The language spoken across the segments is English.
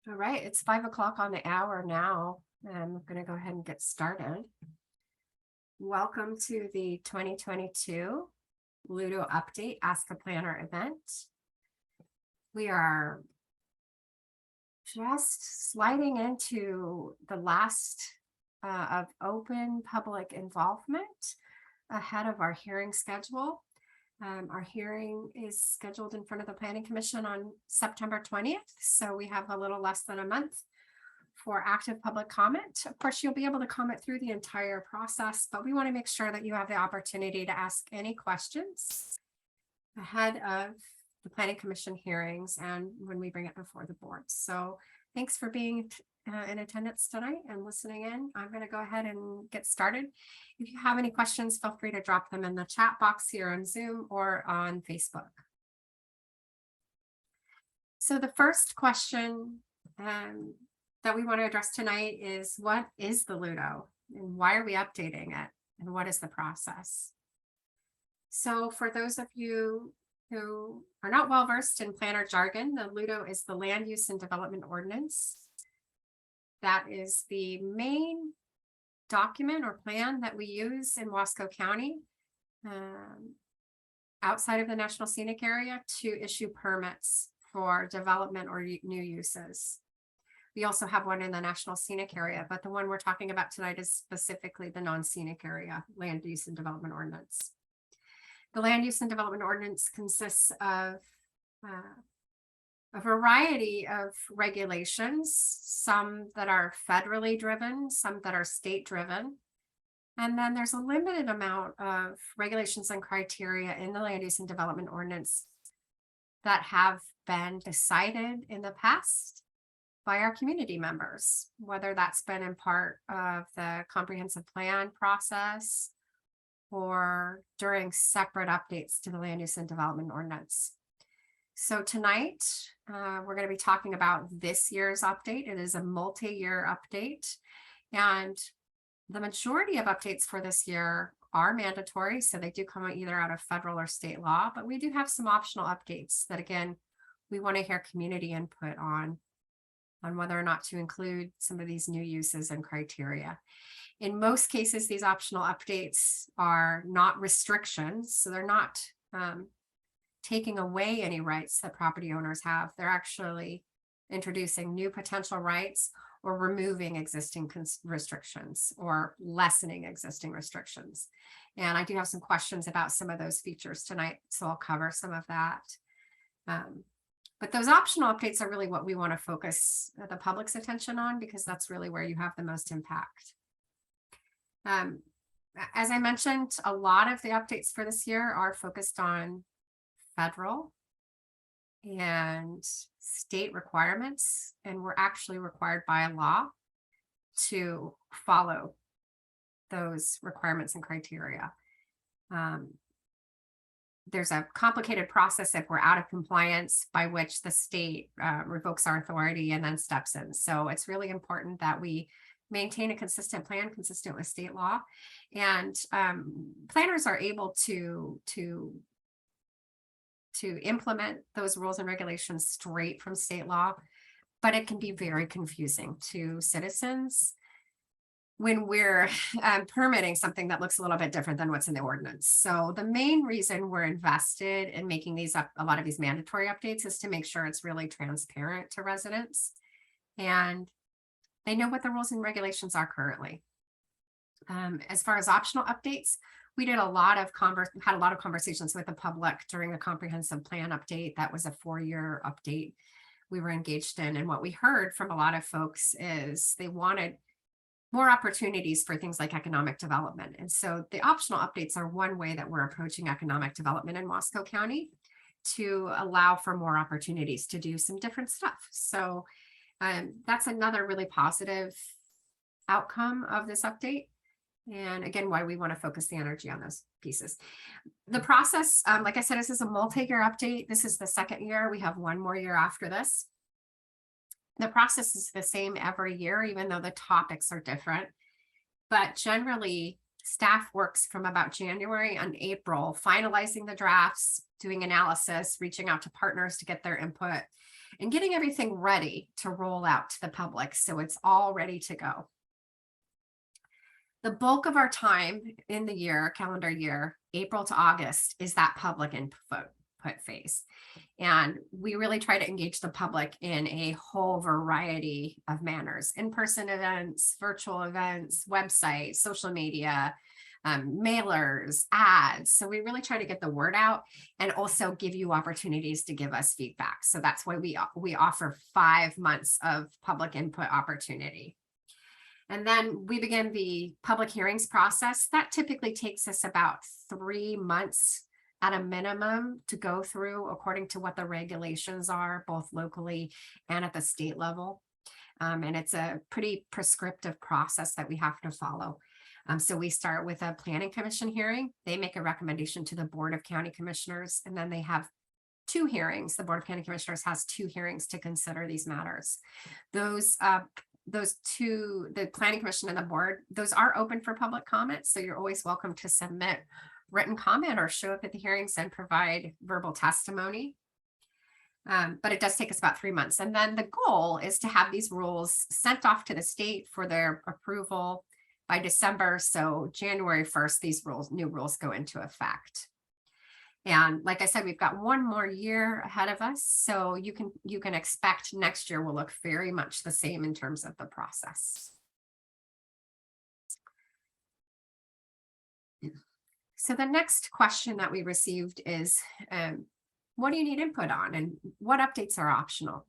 All right, it's 5 o'clock on the hour now. I'm going to go ahead and get started. Welcome to the 2022 LUDO Update Ask a Planner event. We are just sliding into the last of open public involvement ahead of our hearing schedule. Our hearing is scheduled in front of the Planning Commission on September 20th, so we have a little less than a month for active public comment. Of course, you'll be able to comment through the entire process, but we want to make sure that you have the opportunity to ask any questions ahead of the Planning Commission hearings and when we bring it before the board. So thanks for being in attendance tonight and listening in. I'm going to go ahead and get started. If you have any questions, feel free to drop them in the chat box here on Zoom or on Facebook. So the first question that we want to address tonight is, what is the LUDO and why are we updating it and what is the process? So for those of you who are not well versed in planner jargon, the LUDO is the Land Use and Development Ordinance. That is the main document or plan that we use in Wasco County outside of the National Scenic Area to issue permits for development or new uses. We also have one in the National Scenic Area, but the one we're talking about tonight is specifically the non-scenic area Land Use and Development Ordinance. The Land Use and Development Ordinance consists of a variety of regulations, some that are federally driven, some that are state driven. And then there's a limited amount of regulations and criteria in the Land Use and Development Ordinance that have been decided in the past by our community members, whether that's been in part of the comprehensive plan process or during separate updates to the Land Use and Development Ordinance. So tonight, we're going to be talking about this year's update. It is a multi-year update, and the majority of updates for this year are mandatory, so they do come either out of federal or state law, but we do have some optional updates that, again, we want to hear community input on whether or not to include some of these new uses and criteria. In most cases, these optional updates are not restrictions, so they're not taking away any rights that property owners have. They're actually introducing new potential rights or removing existing restrictions or lessening existing restrictions. And I do have some questions about some of those features tonight, so I'll cover some of that. But those optional updates are really what we want to focus the public's attention on, because that's really where you have the most impact. As I mentioned, a lot of the updates for this year are focused on federal and state requirements, and we're actually required by law to follow those requirements and criteria. There's a complicated process if we're out of compliance, by which the state revokes our authority and then steps in. So it's really important that we maintain a consistent plan consistent with state law, and planners are able to implement those rules and regulations straight from state law, but it can be very confusing to citizens when we're permitting something that looks a little bit different than what's in the ordinance. So the main reason we're invested in making these a lot of these mandatory updates is to make sure it's really transparent to residents and they know what the rules and regulations are currently. As far as optional updates, we did had a lot of conversations with the public during the comprehensive plan update. That was a 4-year update we were engaged in. And what we heard from a lot of folks is they wanted more opportunities for things like economic development. And so the optional updates are one way that we're approaching economic development in Wasco County to allow for more opportunities to do some different stuff. So that's another really positive outcome of this update. And again, why we want to focus the energy on those pieces. The process, like I said, this is a multi-year update. This is the second year. We have one more year after this. The process is the same every year, even though the topics are different. But generally, staff works from about January and April, finalizing the drafts, doing analysis, reaching out to partners to get their input. and getting everything ready to roll out to the public so it's all ready to go. The bulk of our time in the year, calendar year, April to August, is that public input phase. And we really try to engage the public in a whole variety of manners: in-person events, virtual events, websites, social media, mailers, ads. So we really try to get the word out and also give you opportunities to give us feedback. So that's why we offer 5 months of public input opportunity. And then we begin the public hearings process. That typically takes us about 3 months at a minimum to go through, according to what the regulations are, both locally and at the state level. And it's a pretty prescriptive process that we have to follow. So we start with a planning commission hearing. They make a recommendation to the Board of County Commissioners, and then they have 2 hearings. The Board of County Commissioners has 2 hearings to consider these matters. Those 2, the planning commission and the board, those are open for public comment. So you're always welcome to submit written comment or show up at the hearings and provide verbal testimony. But it does take us about 3 months. And then the goal is to have these rules sent off to the state for their approval by December. So January 1st, these new rules go into effect. And like I said, we've got 1 more year ahead of us. So you can expect next year will look very much the same in terms of the process. So the next question that we received is, what do you need input on, and what updates are optional?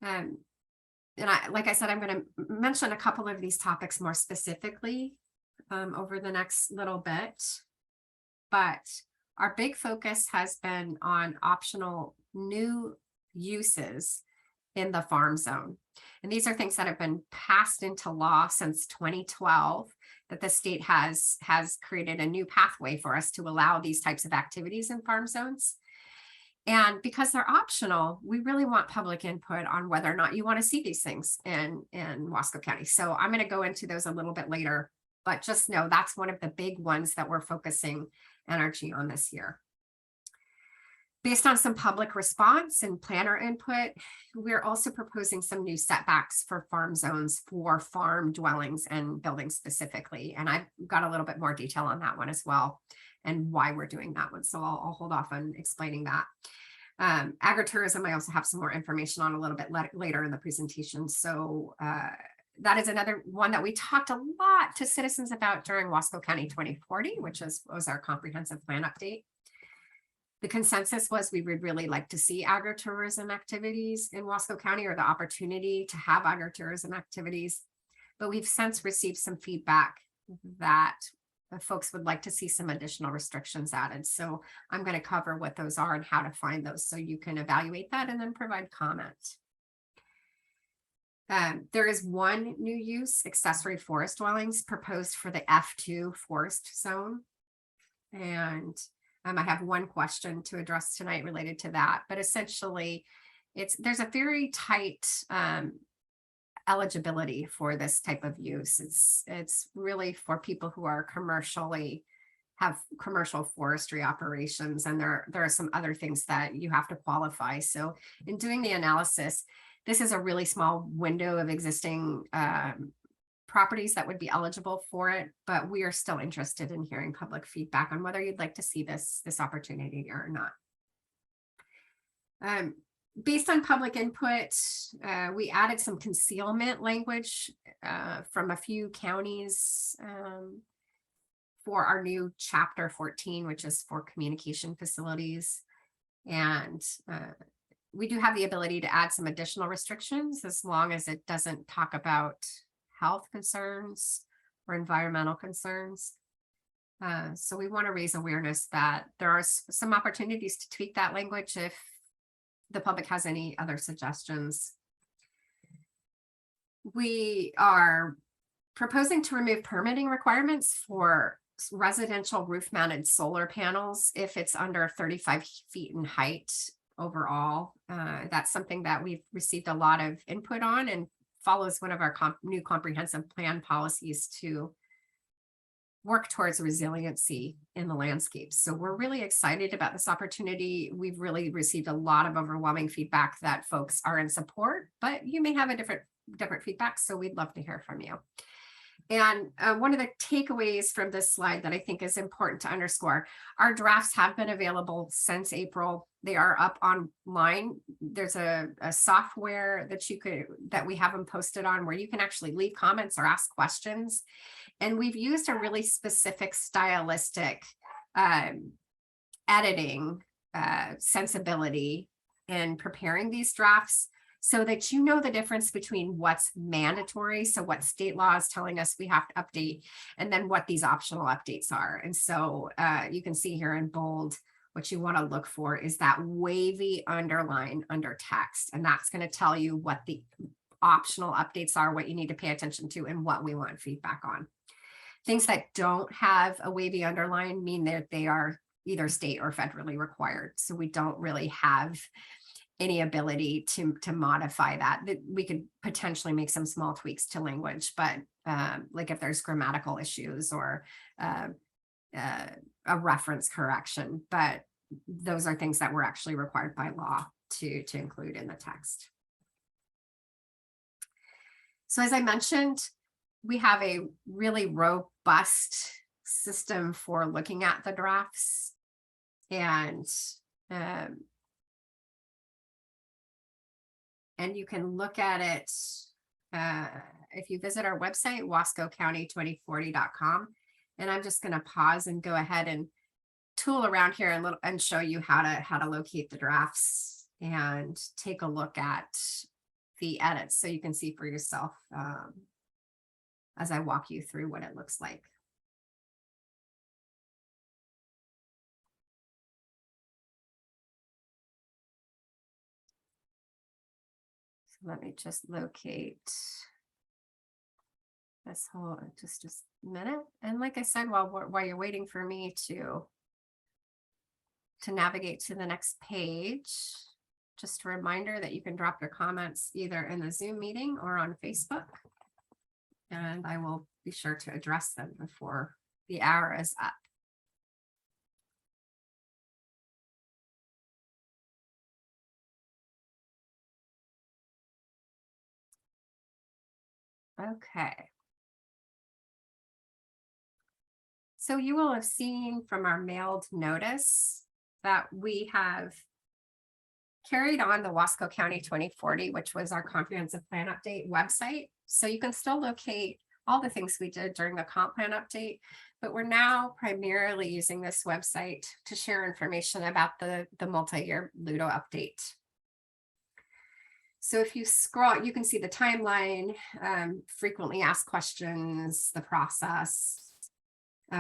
And like I said, I'm going to mention a couple of these topics more specifically over the next little bit, but our big focus has been on optional new uses in the farm zone. And these are things that have been passed into law since 2012, that the state has created a new pathway for us to allow these types of activities in farm zones. And because they're optional, we really want public input on whether or not you want to see these things in Wasco County. So I'm going to go into those a little bit later, but just know that's one of the big ones that we're focusing energy on this year. Based on some public response and planner input, we're also proposing some new setbacks for farm zones for farm dwellings and buildings specifically. And I've got a little bit more detail on that one as well, and why we're doing that one. So I'll hold off on explaining that. Agritourism, I also have some more information on a little bit later in the presentation. So that is another one that we talked a lot to citizens about during Wasco County 2040, which was our comprehensive plan update. The consensus was we would really like to see agritourism activities in Wasco County, or the opportunity to have agritourism activities. But we've since received some feedback that folks would like to see some additional restrictions added. So I'm going to cover what those are and how to find those so you can evaluate that and then provide comment. There is one new use, accessory forest dwellings, proposed for the F2 forest zone. And I have one question to address tonight related to that, but essentially there's a very tight eligibility for this type of use. It's really for people who are have commercial forestry operations, and there are some other things that you have to qualify. So in doing the analysis, this is a really small window of existing properties that would be eligible for it, but we are still interested in hearing public feedback on whether you'd like to see this opportunity or not. Based on public input, we added some concealment language from a few counties for our new chapter 14, which is for communication facilities. And we do have the ability to add some additional restrictions as long as it doesn't talk about health concerns or environmental concerns. So we want to raise awareness that there are some opportunities to tweak that language if the public has any other suggestions. We are proposing to remove permitting requirements for residential roof-mounted solar panels if it's under 35 feet in height overall. That's something that we've received a lot of input on, and follows one of our new comprehensive plan policies to work towards resiliency in the landscape. So we're really excited about this opportunity. We've really received a lot of overwhelming feedback that folks are in support, but you may have a different feedback. So we'd love to hear from you. And one of the takeaways from this slide that I think is important to underscore, our drafts have been available since April. They are up online. There's a software that we have them posted on where you can actually leave comments or ask questions. And we've used a really specific stylistic editing sensibility in preparing these drafts, so that you know the difference between what's mandatory, so what state law is telling us we have to update, and then what these optional updates are. And so you can see here in bold, what you want to look for is that wavy underline under text, and that's going to tell you what the optional updates are, what you need to pay attention to, and what we want feedback on. Things that don't have a wavy underline mean that they are either state or federally required. So we don't really have any ability to modify that. We could potentially make some small tweaks to language, but like if there's grammatical issues or a reference correction, but those are things that we're actually required by law to include in the text. So as I mentioned, we have a really robust system for looking at the drafts, and you can look at it if you visit our website, wascocounty2040.com. And I'm just going to pause and go ahead and tool around here and show you how to locate the drafts and take a look at the edits so you can see for yourself as I walk you through what it looks like. So let me just locate this whole, just a minute. And like I said, while you're waiting for me to navigate to the next page, just a reminder that you can drop your comments either in the Zoom meeting or on Facebook, and I will be sure to address them before the hour is up. Okay. So you will have seen from our mailed notice that we have carried on the Wasco County 2040, which was our comprehensive plan update website. So you can still locate all the things we did during the comp plan update, but we're now primarily using this website to share information about the multi-year LUDO update. So if you scroll, you can see the timeline, frequently asked questions, the process.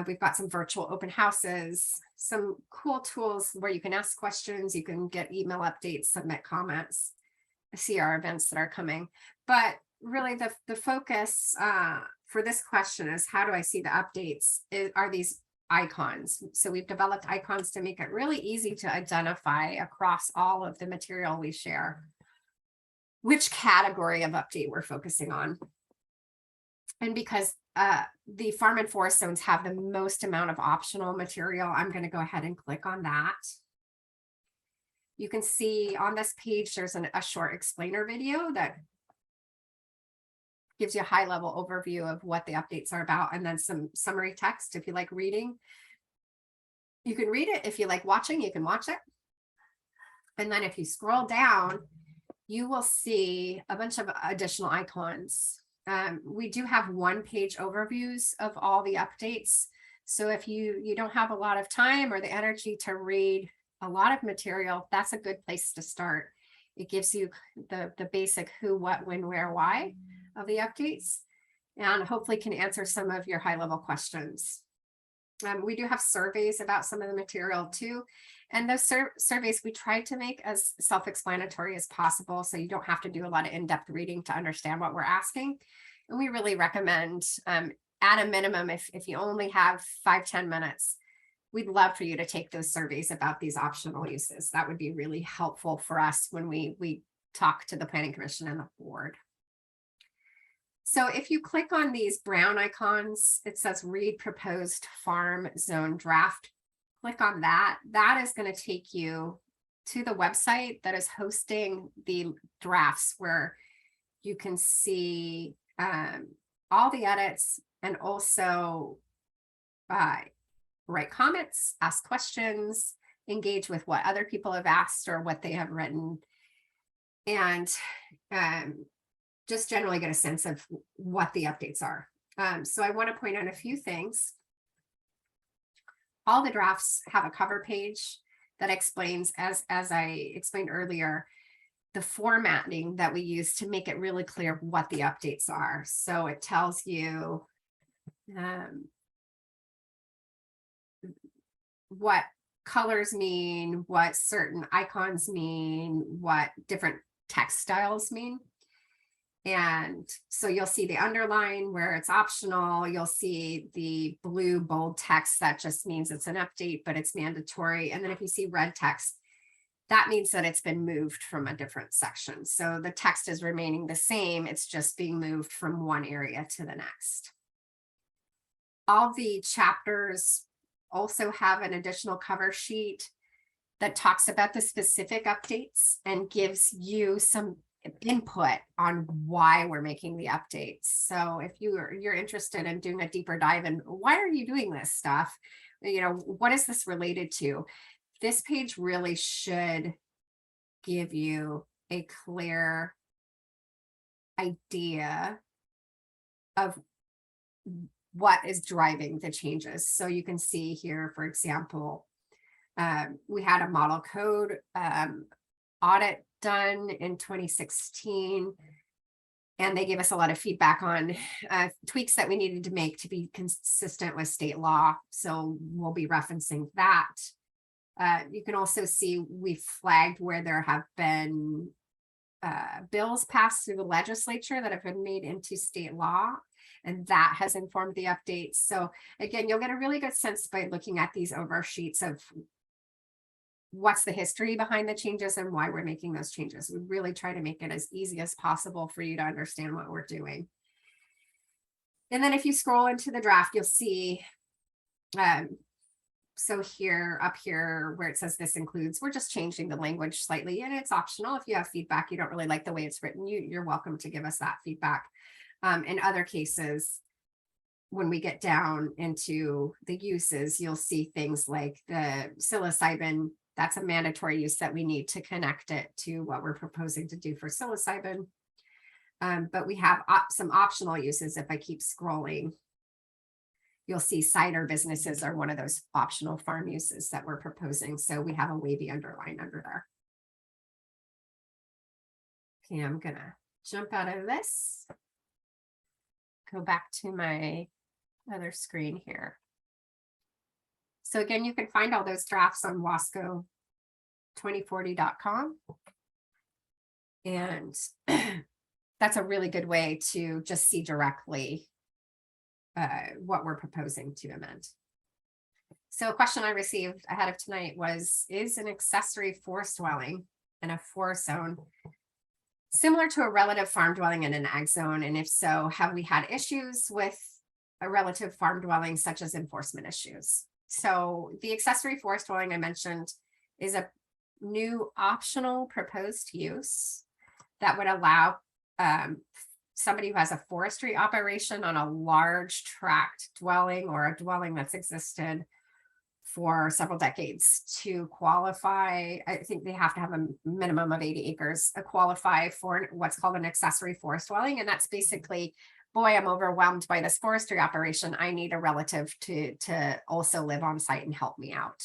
We've got some virtual open houses, some cool tools where you can ask questions, you can get email updates, submit comments, see our events that are coming. But really the focus for this question is, how do I see the updates? Are these icons? So we've developed icons to make it really easy to identify across all of the material we share which category of update we're focusing on. And because the farm and forest zones have the most amount of optional material, I'm going to go ahead and click on that. You can see on this page, there's a short explainer video that gives you a high-level overview of what the updates are about, and then some summary text. If you like reading, you can read it. If you like watching, you can watch it. And then if you scroll down, you will see a bunch of additional icons. We do have one-page overviews of all the updates. So if you don't have a lot of time or the energy to read a lot of material, that's a good place to start. It gives you the basic who, what, when, where, why of the updates, and hopefully can answer some of your high-level questions. We do have surveys about some of the material too. And those surveys we try to make as self-explanatory as possible, so you don't have to do a lot of in-depth reading to understand what we're asking. And we really recommend, at a minimum, if you only have 5-10 minutes, we'd love for you to take those surveys about these optional uses. That would be really helpful for us when we talk to the Planning Commission and the board. So if you click on these brown icons, it says read proposed farm zone draft. Click on that. That is going to take you to the website that is hosting the drafts, where you can see all the edits, and also write comments, ask questions, engage with what other people have asked or what they have written, and just generally get a sense of what the updates are. So I want to point out a few things. All the drafts have a cover page that explains, as I explained earlier, the formatting that we use to make it really clear what the updates are. So it tells you what colors mean, what certain icons mean, what different text styles mean. And so you'll see the underline where it's optional. You'll see the blue bold text that just means it's an update, but it's mandatory. And then if you see red text, that means that it's been moved from a different section. So the text is remaining the same. It's just being moved from one area to the next. All the chapters also have an additional cover sheet that talks about the specific updates and gives you some input on why we're making the updates. So if you're interested in doing a deeper dive in why are you doing this stuff, what is this related to, this page really should give you a clear idea of what is driving the changes. So you can see here, for example, we had a model code audit done in 2016, and they gave us a lot of feedback on tweaks that we needed to make to be consistent with state law. So we'll be referencing that. You can also see we flagged where there have been bills passed through the legislature that have been made into state law, and that has informed the updates. So again, you'll get a really good sense by looking at these oversheets of what's the history behind the changes and why we're making those changes. We really try to make it as easy as possible for you to understand what we're doing. And then if you scroll into the draft, you'll see, so here, up here, where it says this includes, we're just changing the language slightly, and it's optional. If you have feedback, you don't really like the way it's written, you're welcome to give us that feedback. In other cases, when we get down into the uses, you'll see things like the psilocybin. That's a mandatory use that we need to connect it to what we're proposing to do for psilocybin. But we have some optional uses. If I keep scrolling, you'll see cider businesses are one of those optional farm uses that we're proposing. So we have a wavy underline under there. Okay, I'm gonna jump out of this, go back to my other screen here. So again, you can find all those drafts on wasco2040.com. And that's a really good way to just see directly what we're proposing to amend. So a question I received ahead of tonight was, is an accessory forest dwelling in a forest zone similar to a relative farm dwelling in an ag zone? And if so, have we had issues with a relative farm dwelling, such as enforcement issues? So the accessory forest dwelling I mentioned is a new optional proposed use that would allow somebody who has a forestry operation on a large tract dwelling, or a dwelling that's existed for several decades, to qualify. I think they have to have a minimum of 80 acres, qualify for what's called an accessory forest dwelling. And that's basically, boy, I'm overwhelmed by this forestry operation. I need a relative to also live on site and help me out.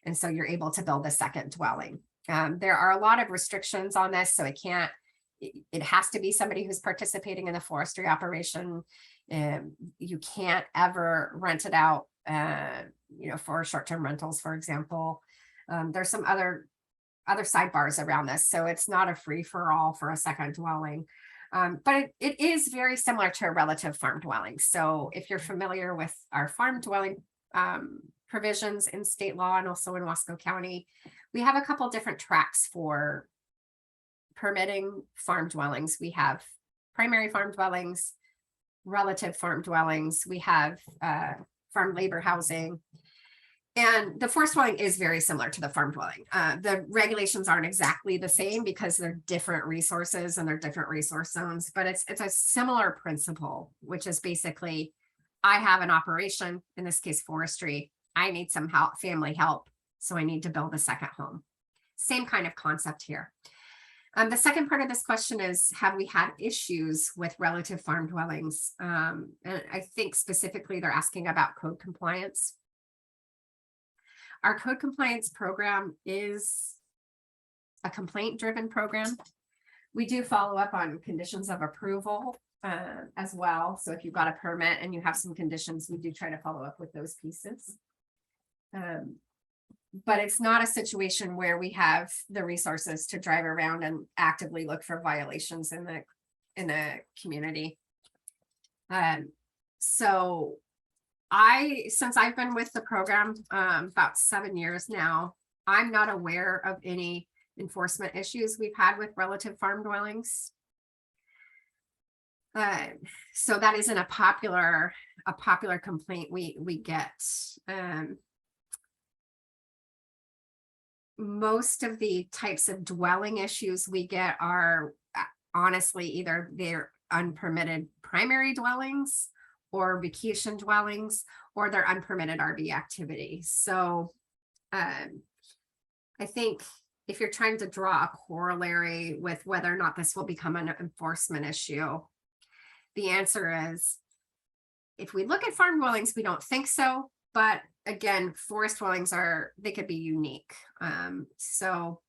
And so you're able to build a second dwelling. There are a lot of restrictions on this, so it has to be somebody who's participating in the forestry operation. You can't ever rent it out, for short-term rentals, for example. There's some other sidebars around this, so it's not a free-for-all for a second dwelling. But it is very similar to a relative farm dwelling. So if you're familiar with our farm dwelling provisions in state law and also in Wasco County, we have a couple different tracks for permitting farm dwellings. We have primary farm dwellings, relative farm dwellings, we have farm labor housing. And the forest dwelling is very similar to the farm dwelling. The regulations aren't exactly the same because they're different resources and they're different resource zones, but it's a similar principle, which is basically, I have an operation, in this case, forestry. I need some help, family help, so I need to build a second home. Same kind of concept here. The second part of this question is, have we had issues with relative farm dwellings? And I think specifically they're asking about code compliance. Our code compliance program is a complaint-driven program. We do follow up on conditions of approval as well. So if you've got a permit and you have some conditions, we do try to follow up with those pieces. But it's not a situation where we have the resources to drive around and actively look for violations in the community. So since I've been with the program about 7 years now, I'm not aware of any enforcement issues we've had with relative farm dwellings. So that isn't a popular complaint we get. Most of the types of dwelling issues we get are honestly either they're unpermitted primary dwellings or vacation dwellings, or they're unpermitted RV activity. So I think if you're trying to draw a corollary with whether or not this will become an enforcement issue, the answer is, if we look at farm dwellings, we don't think so. But again, forest dwellings they could be unique. So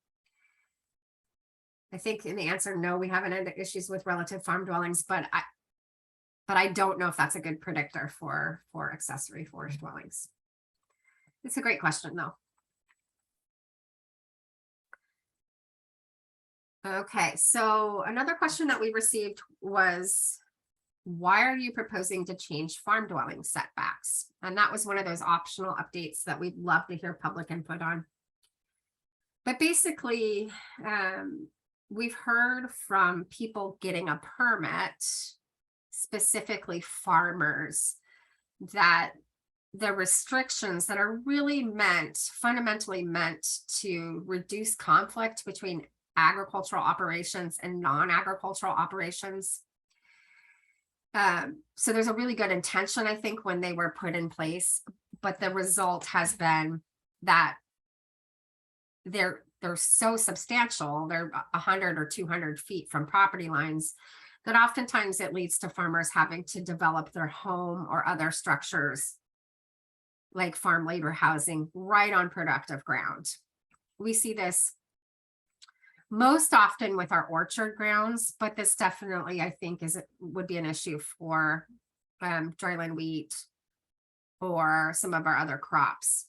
I think in the answer, no, we haven't had issues with relative farm dwellings, but I don't know if that's a good predictor for accessory forest dwellings. It's a great question though. Okay, so another question that we received was, why are you proposing to change farm dwelling setbacks? And that was one of those optional updates that we'd love to hear public input on. But basically, we've heard from people getting a permit, specifically farmers, that the restrictions that are really fundamentally meant to reduce conflict between agricultural operations and non-agricultural operations. So there's a really good intention, I think, when they were put in place, but the result has been that they're so substantial, they're 100 or 200 feet from property lines, that oftentimes it leads to farmers having to develop their home or other structures like farm labor housing right on productive ground. We see this most often with our orchard grounds, but this definitely, I think, would be an issue for dryland wheat or some of our other crops.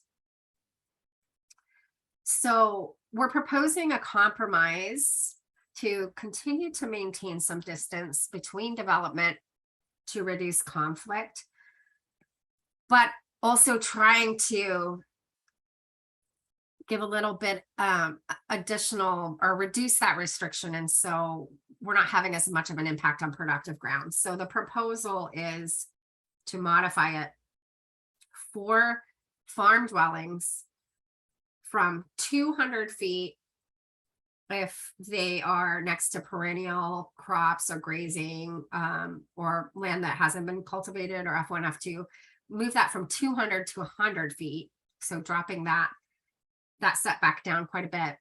So we're proposing a compromise to continue to maintain some distance between development to reduce conflict, but also trying to give a little bit additional or reduce that restriction. And so we're not having as much of an impact on productive ground. So the proposal is to modify it for farm dwellings from 200 feet if they are next to perennial crops or grazing or land that hasn't been cultivated or F1, F2, move that from 200 to 100 feet. So dropping that setback down quite a bit.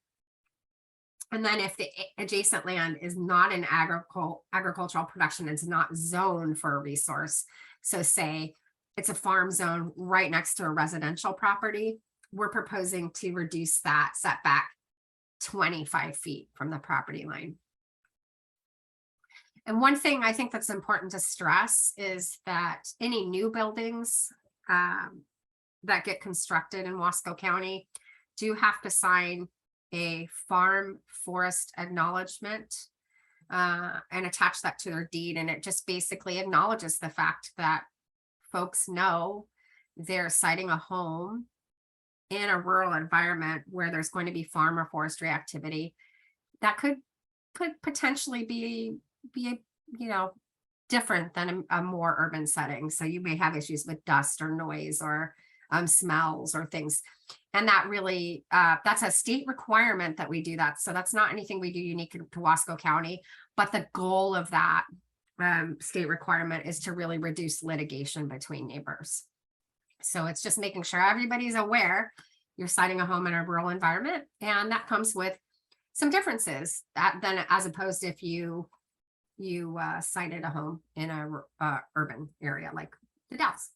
And then if the adjacent land is not in agricultural production, it's not zoned for a resource. So say it's a farm zone right next to a residential property, we're proposing to reduce that setback 25 feet from the property line. And one thing I think that's important to stress is that any new buildings that get constructed in Wasco County do have to sign a farm forest acknowledgement and attach that to their deed. And it just basically acknowledges the fact that folks know they're siting a home in a rural environment where there's going to be farm or forestry activity that could potentially be different than a more urban setting. So you may have issues with dust or noise or smells or things. And that really, that's a state requirement that we do that. So that's not anything we do unique to Wasco County, but the goal of that state requirement is to really reduce litigation between neighbors. So it's just making sure everybody's aware you're siting a home in a rural environment, and that comes with some differences than as opposed if you sited a home in a urban area like the Dalles.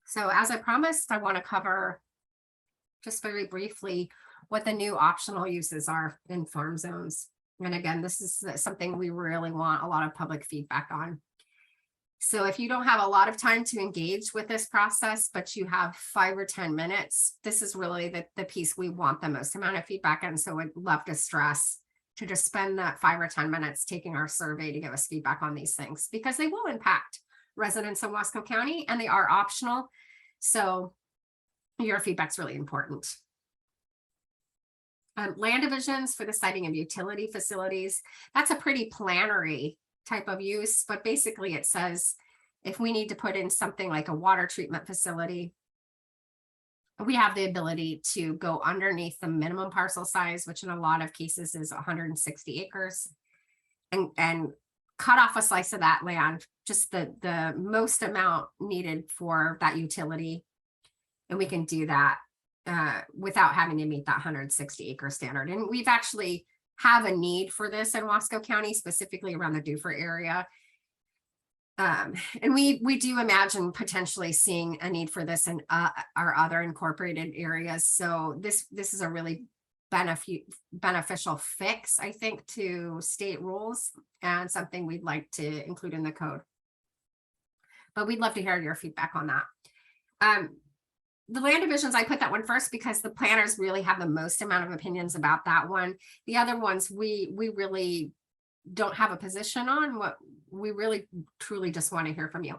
So as I promised, I want to cover just very briefly what the new optional uses are in farm zones. And again, this is something we really want a lot of public feedback on. So if you don't have a lot of time to engage with this process, but you have 5 or 10 minutes, this is really the piece we want the most amount of feedback on. So I'd love to stress to just spend that 5 or 10 minutes taking our survey to give us feedback on these things, because they will impact residents in Wasco County and they are optional. So your feedback's really important. Land divisions for the siting of utility facilities. That's a pretty plannery type of use, but basically it says if we need to put in something like a water treatment facility, we have the ability to go underneath the minimum parcel size, which in a lot of cases is 160 acres, and cut off a slice of that land, just the most amount needed for that utility. And we can do that without having to meet that 160 acre standard. And we've actually have a need for this in Wasco County, specifically around the Dufur area. And we do imagine potentially seeing a need for this in our other incorporated areas. So this is a really beneficial fix, I think, to state rules, and something we'd like to include in the code. But we'd love to hear your feedback on that. The land divisions, I put that one first because the planners really have the most amount of opinions about that one. The other ones, we really don't have a position on. What we really truly just want to hear from you.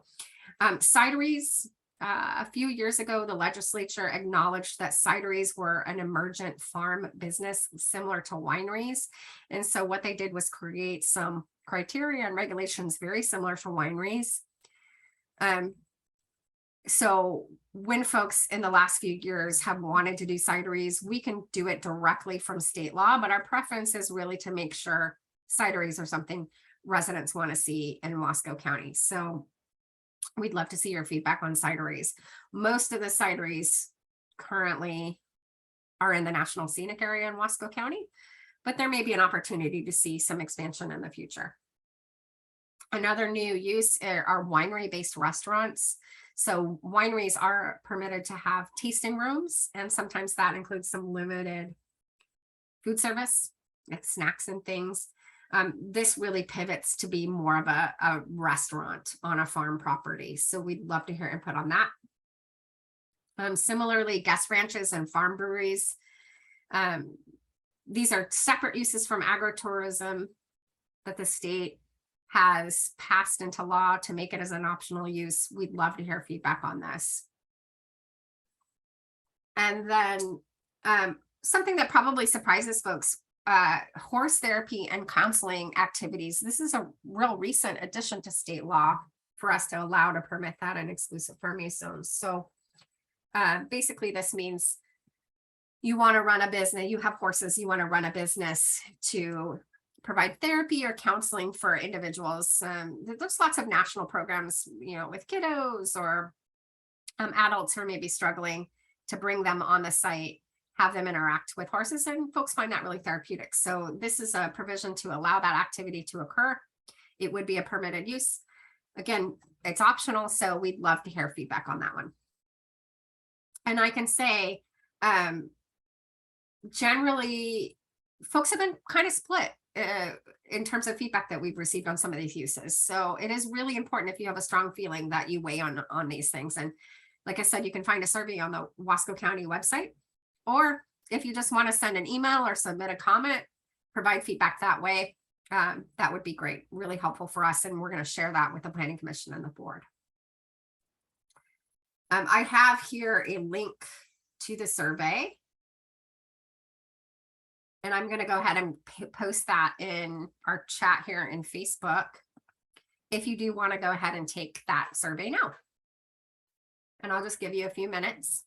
Cideries, a few years ago, the legislature acknowledged that cideries were an emergent farm business similar to wineries. And so what they did was create some criteria and regulations very similar to wineries. So when folks in the last few years have wanted to do cideries, we can do it directly from state law, but our preference is really to make sure cideries are something residents want to see in Wasco County. So we'd love to see your feedback on cideries. Most of the cideries currently are in the National Scenic Area in Wasco County, but there may be an opportunity to see some expansion in the future. Another new use are winery-based restaurants. So wineries are permitted to have tasting rooms, and sometimes that includes some limited food service, like snacks and things. This really pivots to be more of a restaurant on a farm property. So we'd love to hear input on that. Similarly, guest ranches and farm breweries. These are separate uses from agritourism that the state has passed into law to make it as an optional use. We'd love to hear feedback on this. And then something that probably surprises folks, horse therapy and counseling activities. This is a real recent addition to state law for us to allow to permit that in exclusive farm use zones. So basically this means you want to run a business, you have horses, you want to run a business to provide therapy or counseling for individuals. There's lots of national programs, with kiddos or adults who are maybe struggling, to bring them on the site, have them interact with horses, and folks find that really therapeutic. So this is a provision to allow that activity to occur. It would be a permitted use. Again, it's optional, so we'd love to hear feedback on that one. And I can say, generally, folks have been kind of split in terms of feedback that we've received on some of these uses. So it is really important, if you have a strong feeling, that you weigh on these things. And like I said, you can find a survey on the Wasco County website, or if you just want to send an email or submit a comment, provide feedback that way, that would be great, really helpful for us. And we're going to share that with the Planning Commission and the board. I have here a link to the survey. And I'm going to go ahead and post that in our chat here in Facebook, if you do want to go ahead and take that survey now. And I'll just give you a few minutes.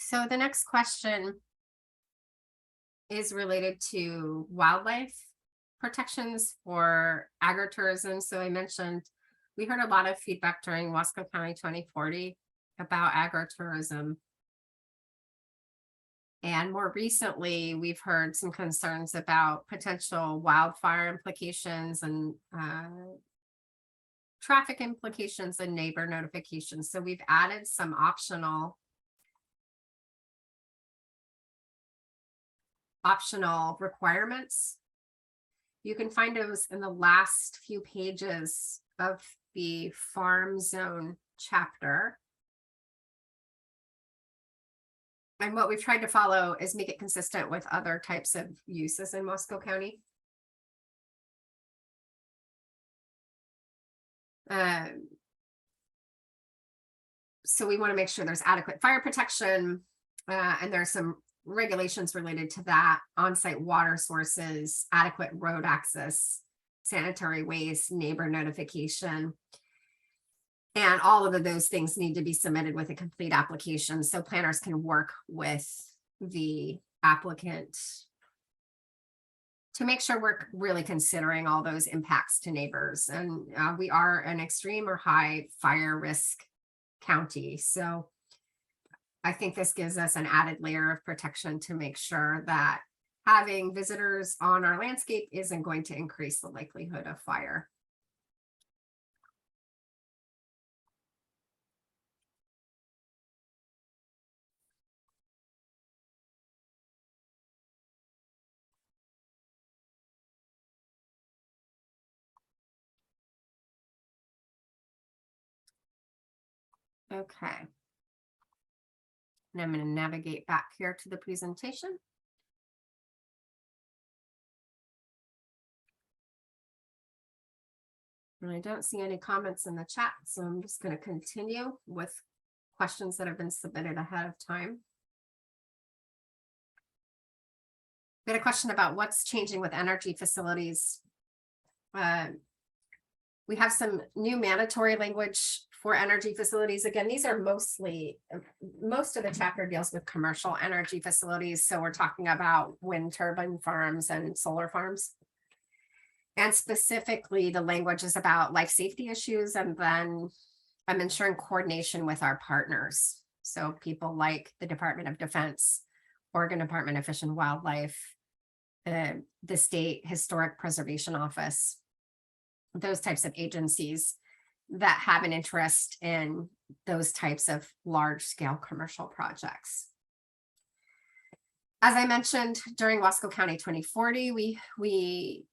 So the next question is related to wildlife protections for agritourism. So I mentioned we heard a lot of feedback during Wasco County 2040 about agritourism. And more recently, we've heard some concerns about potential wildfire implications and traffic implications and neighbor notifications. So we've added some optional requirements. You can find those in the last few pages of the farm zone chapter. And what we've tried to follow is make it consistent with other types of uses in Wasco County. So we want to make sure there's adequate fire protection, and there's some regulations related to that: on-site water sources, adequate road access, sanitary waste, neighbor notification. And all of those things need to be submitted with a complete application so planners can work with the applicant to make sure we're really considering all those impacts to neighbors. And we are an extreme or high fire risk county. So I think this gives us an added layer of protection to make sure that having visitors on our landscape isn't going to increase the likelihood of fire. Okay. And I'm going to navigate back here to the presentation. And I don't see any comments in the chat, so I'm just going to continue with questions that have been submitted ahead of time. We had a question about what's changing with energy facilities. We have some new mandatory language for energy facilities. Again, these are most of the chapter deals with commercial energy facilities. So we're talking about wind turbine farms and solar farms. And specifically, the language is about life safety issues, and then I'm ensuring coordination with our partners. So people like the Department of Defense, Oregon Department of Fish and Wildlife, the State Historic Preservation Office, those types of agencies that have an interest in those types of large-scale commercial projects. As I mentioned, during Wasco County 2040, we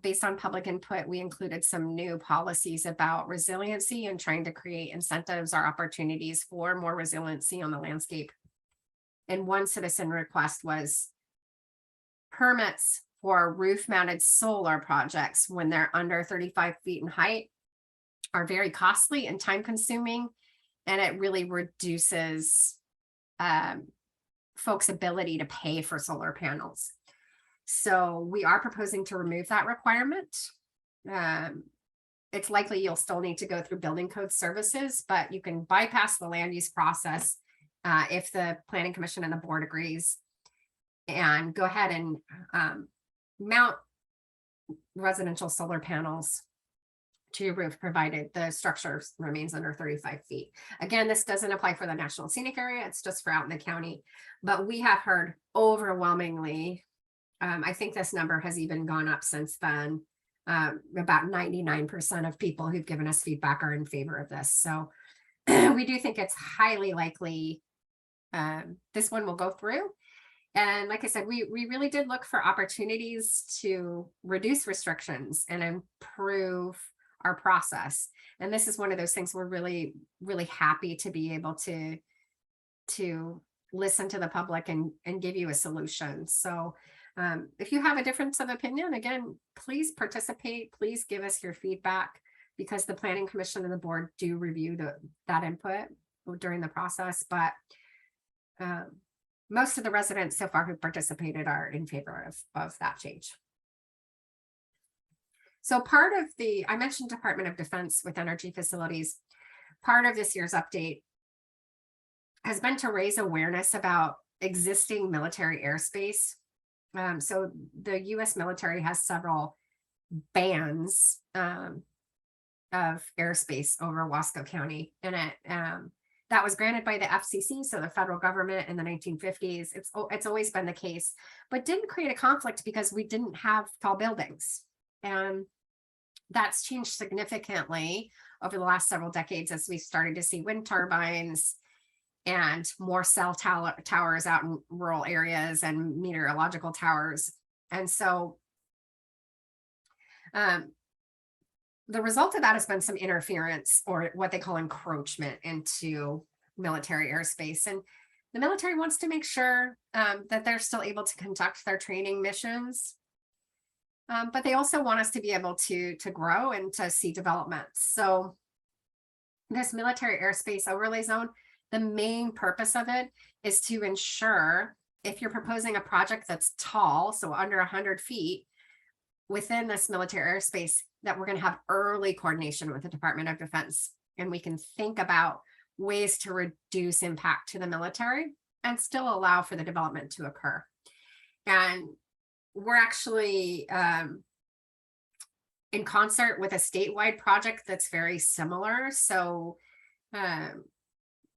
based on public input, we included some new policies about resiliency and trying to create incentives or opportunities for more resiliency on the landscape. And one citizen request was permits for roof-mounted solar projects when they're under 35 feet in height are very costly and time-consuming, and it really reduces folks' ability to pay for solar panels. So we are proposing to remove that requirement. It's likely you'll still need to go through building code services, but you can bypass the land use process if the planning commission and the board agrees, and go ahead and mount residential solar panels to your roof, provided the structure remains under 35 feet. Again, this doesn't apply for the National Scenic Area, it's just for out in the county. But we have heard overwhelmingly, I think this number has even gone up since then, about 99% of people who've given us feedback are in favor of this. So we do think it's highly likely this one will go through. And like I said, we really did look for opportunities to reduce restrictions and improve our process. And this is one of those things we're really, really happy to be able to listen to the public and give you a solution. So if you have a difference of opinion, again, please participate, please give us your feedback, because the Planning Commission and the board do review that input during the process. But most of the residents so far who participated are in favor of that change. So part of I mentioned Department of Defense with energy facilities. Part of this year's update has been to raise awareness about existing military airspace. So the U.S. military has several bans of airspace over Wasco County, and that was granted by the FCC, so the federal government, in the 1950s. It's always been the case, but didn't create a conflict because we didn't have tall buildings. And that's changed significantly over the last several decades as we started to see wind turbines and more cell towers out in rural areas and meteorological towers. And so the result of that has been some interference, or what they call encroachment, into military airspace. And the military wants to make sure that they're still able to conduct their training missions. But they also want us to be able to grow and to see development. So this military airspace overlay zone, the main purpose of it is to ensure, if you're proposing a project that's tall, so under 100 feet within this military airspace, that we're going to have early coordination with the Department of Defense, and we can think about ways to reduce impact to the military and still allow for the development to occur. And we're actually in concert with a statewide project that's very similar. So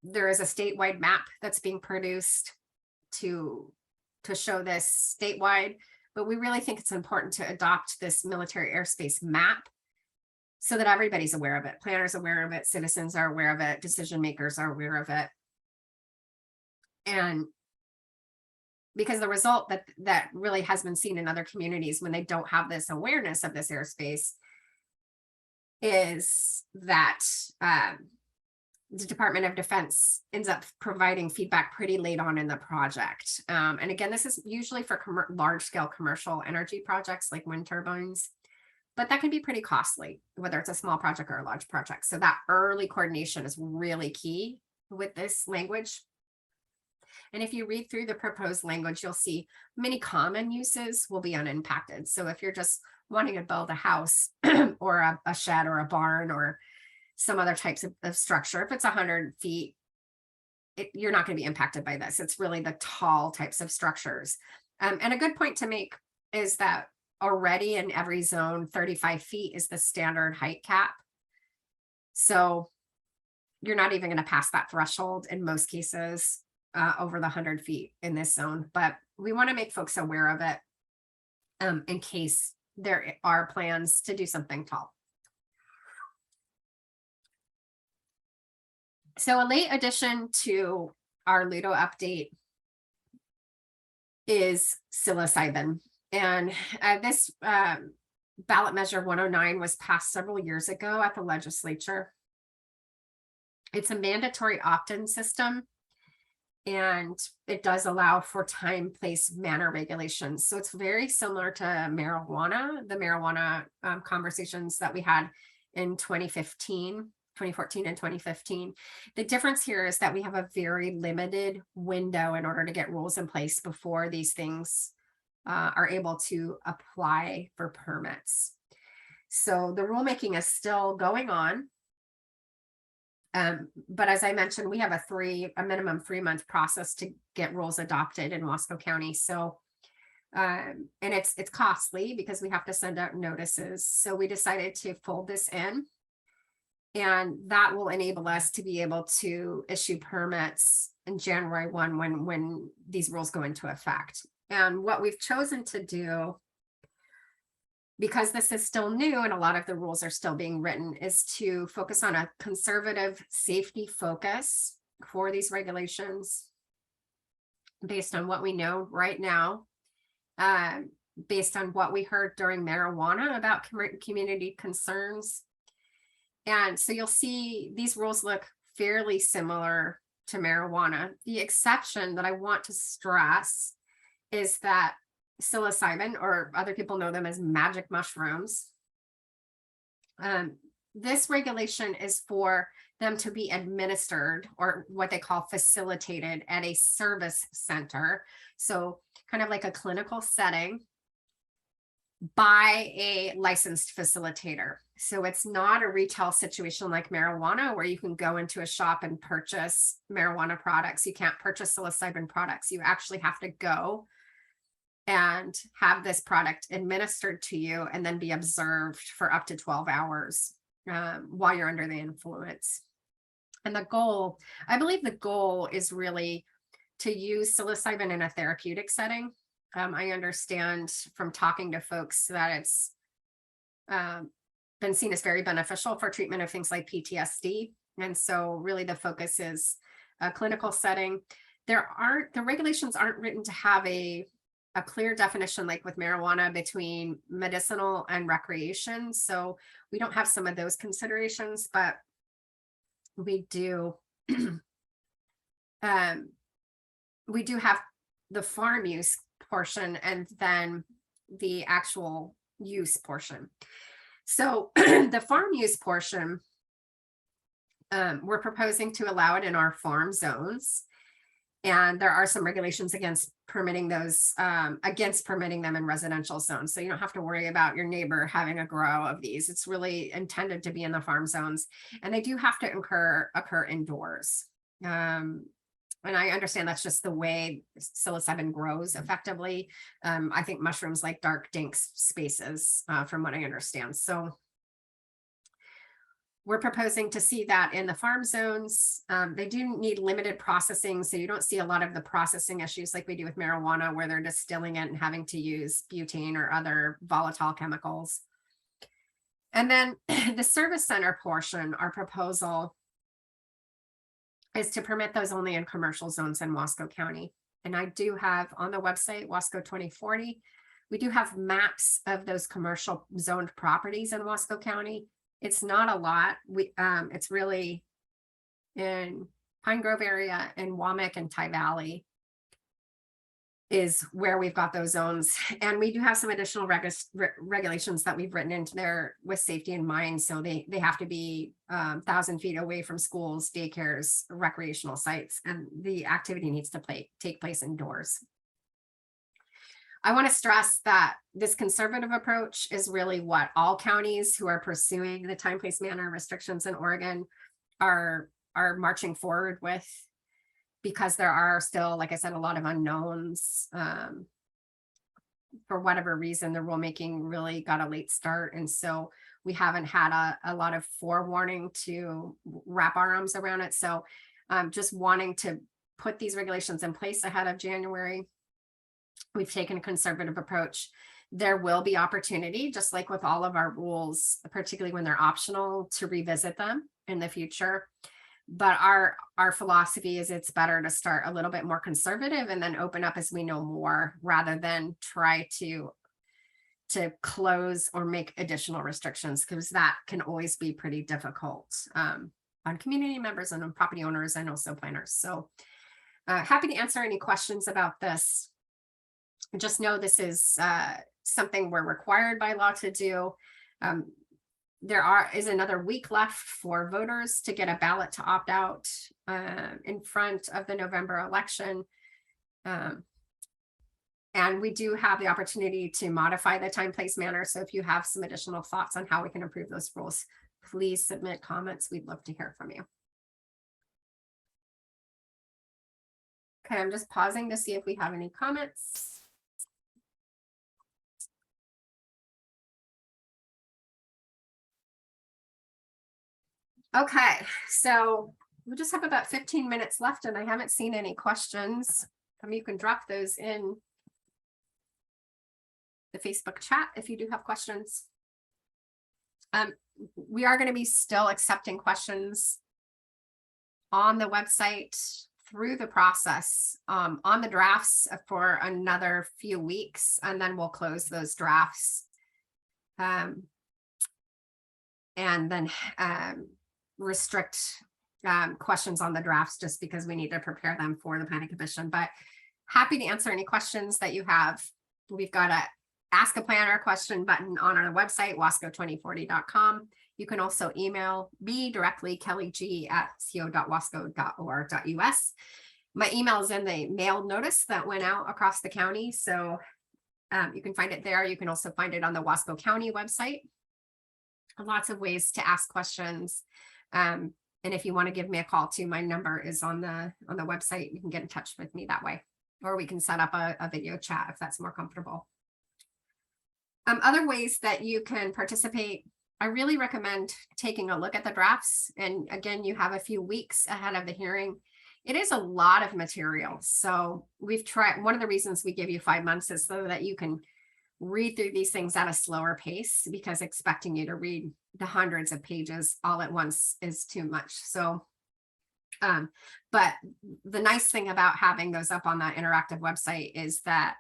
there is a statewide map that's being produced to show this statewide, but we really think it's important to adopt this military airspace map so that everybody's aware of it. Planners are aware of it, citizens are aware of it, decision makers are aware of it. And because the result that really has been seen in other communities when they don't have this awareness of this airspace is that the Department of Defense ends up providing feedback pretty late on in the project. And again, this is usually for large scale commercial energy projects like wind turbines, but that can be pretty costly, whether it's a small project or a large project. So that early coordination is really key with this language. And if you read through the proposed language, you'll see many common uses will be unimpacted. So if you're just wanting to build a house or a shed or a barn or some other types of structure, if it's 100 feet, you're not going to be impacted by this. It's really the tall types of structures. And a good point to make is that already in every zone, 35 feet is the standard height cap. So you're not even going to pass that threshold in most cases over the 100 feet in this zone. But we want to make folks aware of it in case there are plans to do something tall. So a late addition to our LUDO update is psilocybin. And this ballot measure 109 was passed several years ago at the legislature. It's a mandatory opt-in system, and it does allow for time, place, manner regulations. So it's very similar to marijuana, the marijuana conversations that we had in 2014 and 2015. The difference here is that we have a very limited window in order to get rules in place before these things are able to apply for permits. So the rulemaking is still going on. But as I mentioned, we have a minimum 3-month process to get rules adopted in Wasco County. So, and it's costly because we have to send out notices. So we decided to fold this in, and that will enable us to be able to issue permits in January 1 when these rules go into effect. And what we've chosen to do, because this is still new and a lot of the rules are still being written, is to focus on a conservative safety focus for these regulations based on what we know right now, based on what we heard during marijuana about community concerns. And so you'll see these rules look fairly similar to marijuana. The exception that I want to stress is that psilocybin, or other people know them as magic mushrooms, this regulation is for them to be administered, or what they call facilitated, at a service center. So kind of like a clinical setting by a licensed facilitator. So it's not a retail situation like marijuana where you can go into a shop and purchase marijuana products. You can't purchase psilocybin products. You actually have to go and have this product administered to you and then be observed for up to 12 hours while you're under the influence. And the goal, I believe the goal is really to use psilocybin in a therapeutic setting. I understand from talking to folks that it's been seen as very beneficial for treatment of things like PTSD. And so really the focus is a clinical setting. The regulations aren't written to have a clear definition like with marijuana between medicinal and recreation. So we don't have some of those considerations, but we do we do have the farm use portion and then the actual use portion. So the farm use portion, we're proposing to allow it in our farm zones. And there are some regulations against permitting those, against permitting them in residential zones. So you don't have to worry about your neighbor having a grow of these. It's really intended to be in the farm zones. And they do have to occur indoors. And I understand that's just the way psilocybin grows effectively. I think mushrooms like dark, dank spaces, from what I understand. So we're proposing to see that in the farm zones. They do need limited processing, so you don't see a lot of the processing issues like we do with marijuana, where they're distilling it and having to use butane or other volatile chemicals. And then the service center portion, our proposal is to permit those only in commercial zones in Wasco County. And I do have on the website, Wasco 2040, we do have maps of those commercial zoned properties in Wasco County. It's not a lot. It's really in Pine Grove area, in Wamak and Ty Valley is where we've got those zones. And we do have some additional regulations that we've written into there with safety in mind. So they have to be 1,000 feet away from schools, daycares, recreational sites, and the activity needs to take place indoors. I want to stress that this conservative approach is really what all counties who are pursuing the time, place, manner restrictions in Oregon are marching forward with, because there are still, like I said, a lot of unknowns. For whatever reason, the rulemaking really got a late start. And so we haven't had a lot of forewarning to wrap our arms around it. So just wanting to put these regulations in place ahead of January. We've taken a conservative approach. There will be opportunity, just like with all of our rules, particularly when they're optional, to revisit them in the future. But our philosophy is it's better to start a little bit more conservative and then open up as we know more, rather than try to to close or make additional restrictions, because that can always be pretty difficult on community members and on property owners and also planners. So happy to answer any questions about this. Just know this is something we're required by law to do. There is another week left for voters to get a ballot to opt out in front of the November election. And we do have the opportunity to modify the time, place, manner. So if you have some additional thoughts on how we can improve those rules, please submit comments. We'd love to hear from you. Okay, I'm just pausing to see if we have any comments. Okay, so we just have about 15 minutes left and I haven't seen any questions. You can drop those in the Facebook chat if you do have questions. We are going to be still accepting questions on the website through the process on the drafts for another few weeks, and then we'll close those drafts and then restrict questions on the drafts just because we need to prepare them for the Planning Commission. But happy to answer any questions that you have. We've got a Ask a Planner question button on our website, wasco2040.com. You can also email me directly, kellygg@co.wasco.or.us. My email is in the mail notice that went out across the county, so you can find it there. You can also find it on the Wasco County website. Lots of ways to ask questions. And if you want to give me a call too, my number is on the website. You can get in touch with me that way, or we can set up a video chat if that's more comfortable. Other ways that you can participate, I really recommend taking a look at the drafts. And again, you have a few weeks ahead of the hearing. It is a lot of material. So we've tried, one of the reasons we give you 5 months is so that you can read through these things at a slower pace, because expecting you to read the hundreds of pages all at once is too much. So, but the nice thing about having those up on that interactive website is that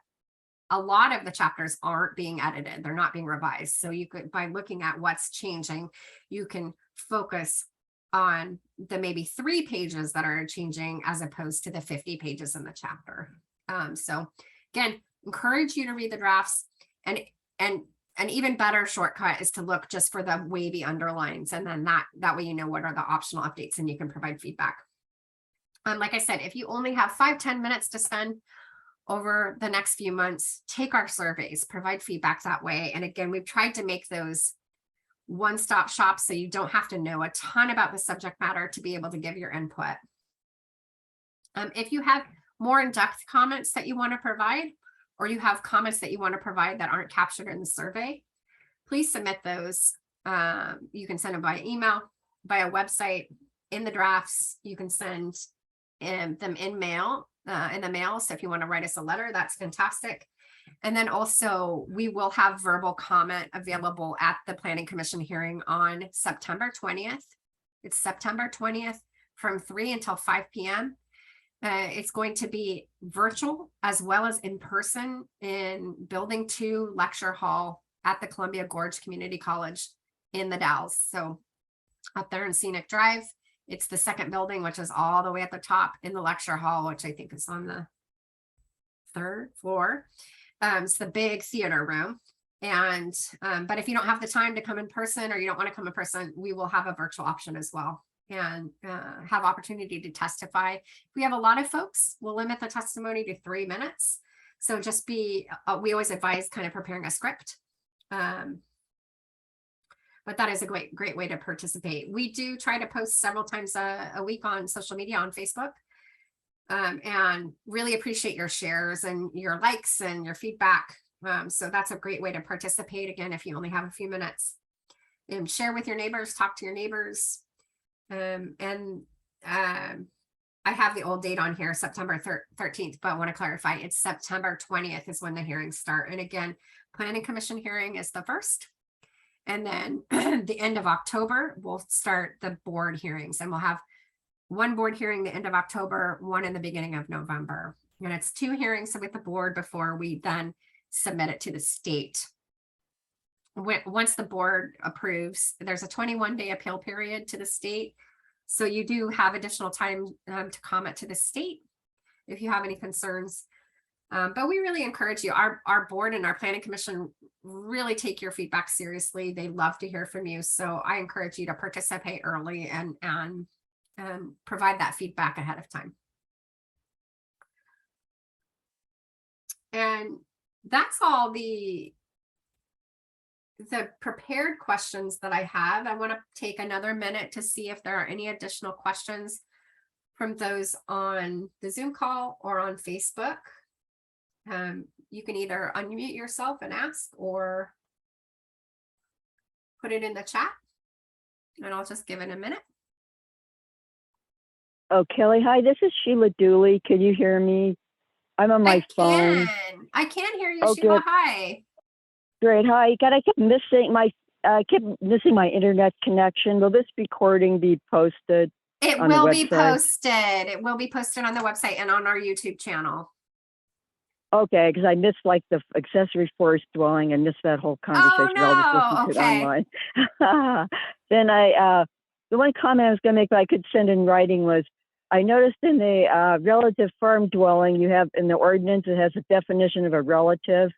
a lot of the chapters aren't being edited. They're not being revised. So you could, by looking at what's changing, you can focus on the maybe 3 pages that are changing as opposed to the 50 pages in the chapter. So again, encourage you to read the drafts, and an even better shortcut is to look just for the wavy underlines. And then that way, you know, what are the optional updates and you can provide feedback. Like I said, if you only have 5-10 minutes to spend over the next few months, take our surveys, provide feedback that way. And again, we've tried to make those one-stop shops so you don't have to know a ton about the subject matter to be able to give your input. If you have more in-depth comments that you want to provide, or you have comments that you want to provide that aren't captured in the survey, please submit those. You can send them by email, via website, in the drafts. You can send them in mail, in the mail. So if you want to write us a letter, that's fantastic. And then also we will have verbal comment available at the Planning Commission hearing on September 20th. It's September 20th from 3 until 5 p.m. It's going to be virtual as well as in person in Building 2 Lecture Hall at the Columbia Gorge Community College in the Dalles. So up there in Scenic Drive, it's the second building, which is all the way at the top in the lecture hall, which I think is on the 3rd floor. It's the big theater room. And but if you don't have the time to come in person, or you don't want to come in person, we will have a virtual option as well, and have opportunity to testify. If we have a lot of folks, we'll limit the testimony to 3 minutes. So just be, we always advise kind of preparing a script. But that is a great way to participate. We do try to post several times a week on social media, on Facebook, and really appreciate your shares and your likes and your feedback. So that's a great way to participate. Again, if you only have a few minutes, and share with your neighbors, talk to your neighbors. I have the old date on here, September 13th, but I want to clarify, it's September 20th is when the hearings start. And again, Planning Commission hearing is the 1st. And then the end of October, we'll start the board hearings, and we'll have one board hearing the end of October, one in the beginning of November. And it's 2 hearings with the board before we then submit it to the state once the board approves, there's a 21-day appeal period to the state. So you do have additional time to comment to the state if you have any concerns. But we really encourage you. Our board and our planning commission really take your feedback seriously. They love to hear from you. So I encourage you to participate early and provide that feedback ahead of time. And that's all the prepared questions that I have. I want to take another minute to see if there are any additional questions from those on the Zoom call or on Facebook. You can either unmute yourself and ask or put it in the chat, and I'll just give it a minute. Oh, Kelly, hi, this is Sheila Dooley. Can you hear me? I'm on my phone. I can hear you, Oh, Sheila. good. Hi. Great. Hi. God, I kept missing my internet connection. Will this recording be posted? It will be posted. It will be posted on the website and on our YouTube channel. Okay, because I missed like the accessory forest dwelling and missed that whole conversation. Oh, I'll just listen to it online. Then the one comment I was going to make, but I could send in writing, was I noticed in the relative farm dwelling, you have in the ordinance, it has a definition of a relative.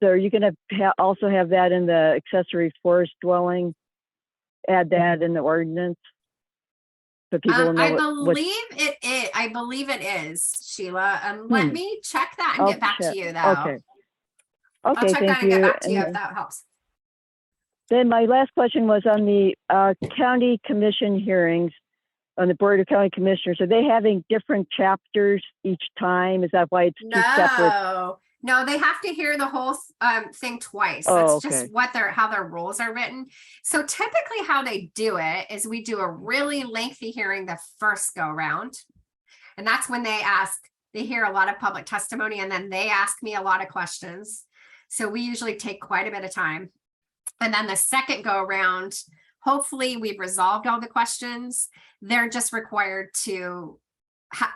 So are you going to also have that in the accessory forest dwelling? Add that in the ordinance so people will know. I believe it is, Sheila. Let me check that and get back to you, though. Okay. I'll check thank that and you. get back to you if that helps. Then my last question was on the county commission hearings on the Board of County Commissioners. Are they having different chapters each time? Is that why it's two separate? No, they have to hear the whole thing twice. Oh, That's just how their rules are written. So typically how they do it is we do a really lengthy hearing the first go round. And that's when they hear a lot of public testimony, and then they ask me a lot of questions. So we usually take quite a bit of time. And then the second go around, hopefully we've resolved all the questions. They're just required to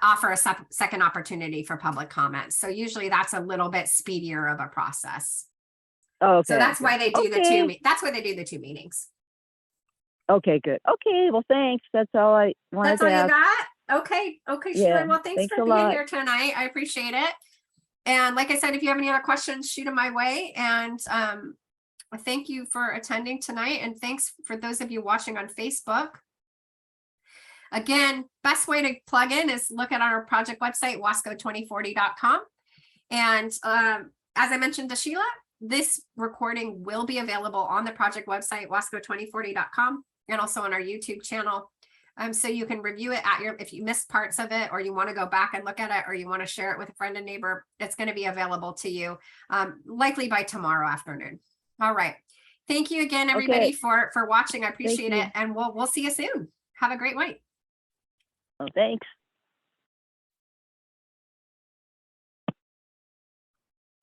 offer a second opportunity for public comment. So usually that's a little bit speedier of a process. Oh, okay. So that's why they do that's why they do the two meetings. Okay, good. Okay, well, thanks. That's all I wanted to ask. You got? Okay, Yeah, Sheila. Well, thanks for being here tonight. I appreciate it. And like I said, if you have any other questions, shoot them my way. And thank you for attending tonight. And thanks for those of you watching on Facebook. Again, best way to plug in is look at our project website, wasco2040.com. And as I mentioned to Sheila, this recording will be available on the project website, wasco2040.com, and also on our YouTube channel. So you can review it if you missed parts of it, or you want to go back and look at it, or you want to share it with a friend and neighbor, it's going to be available to you likely by tomorrow afternoon. All right. Thank you again, everybody, for watching. I appreciate it. And we'll see you soon. Have a great night. Oh, thanks.